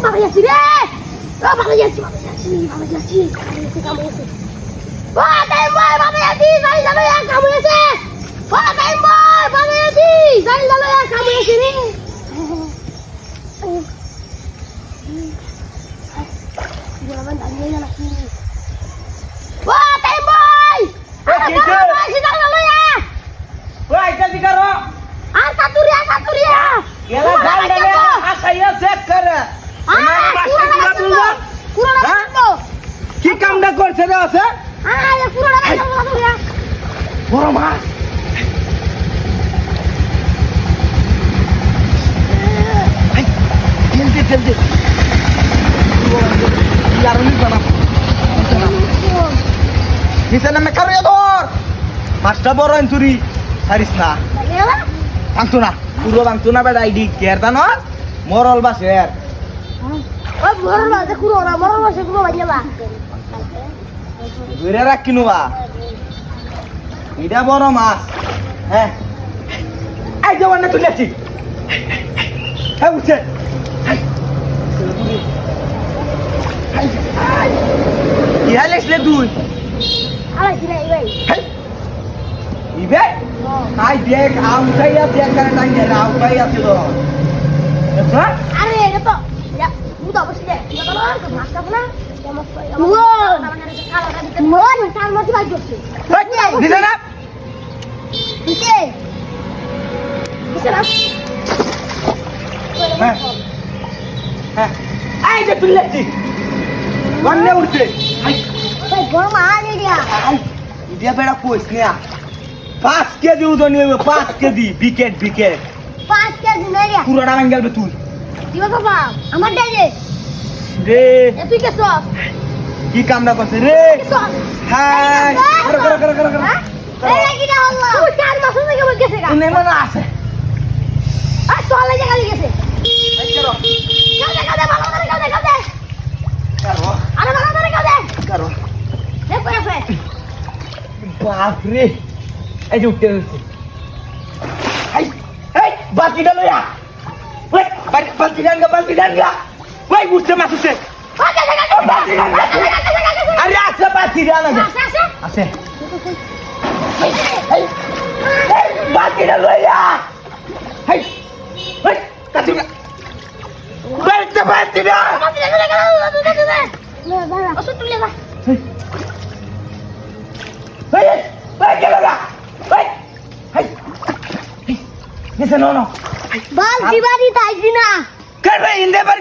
Mama ya sini. Oh, mama ya sini. Mama ya sini. Kamu ya sini. Wah, tembok, mama ya sini. Saya lalu ya kamu ya sini. Wah, tembok, mama ya sini. Saya lalu ya kamu ya sini. Jangan tanya lagi. Wah, tembok. Saya lalu ya. Wah, jadi karo. Angkat turia. Gela gandane asaya check করে আমার মাসে গুলা তুলবা Kurang apa? কি কামটা করছে রে আছে Ya kurang apa ya? বড় মাছ জলদি ইয়ার নি বানা নিচে নামে কারো ধর মাছটা বড় এন্তুরি হারিস না Bagaimana? ভাঙতো না পুরো ভাঙতো না বেটা আইডি কেয়ারটা ন মরল বাসের Oh, kurang apa? Kurang masih kurang aja lah. ধরে রাখ কিনুবা এটা বড় মাছ হ্যাঁ এই যে ওখানে তুলেছি হ্যাঁ উঠছে কি হালেসলে তুই Alah sini ini. EBay I দেখ আউটাইয়া দেখ কারণ নাই না আউটাইয়া ছিল আচ্ছা Are itu. Ya, udah apa sih deh? Kita tolong ke mas apa lah? Ya mas. Mon. Mon, kan masih bagus sih. দিছে না Bisa. Bisa lah. হ্যাঁ হ্যাঁ এই যে তুলেছি ওখানে উঠছে Gua mana dia? dia berak kuis nih ya 5 KG ওজন হবে 5 KG বিকেট Pas ke sini dia. পুরোটা ভাঙ গেল তুই Dia apa? Amar dia je. রে Itu ke sos. কি কামটা করছে রে Sos. হাই কর Lagi dah Allah. Tuh cari masuknya ke begitu kan? তুমি মানে আছে Ah, soal aja kali gitu. এই করো Kau malam tadi kau deh. করো Ada malam tadi kau deh. করো Apa? বাপ রে এই যে উঠতে হচ্ছে এই এই বালতিটা লইয়া ওই বালতি ডাঙ্গা ওই উঠছে মাছ উঠছে আরে আছে বালতি ডাঙ্গা আছে এই বালতিটা লইয়া এই এই কাটিনা বালতিটা Masuk dulu lah. এই এই গেল গা এই এই দিছে no Bal di bari tai sini. করবে ইন্দে বার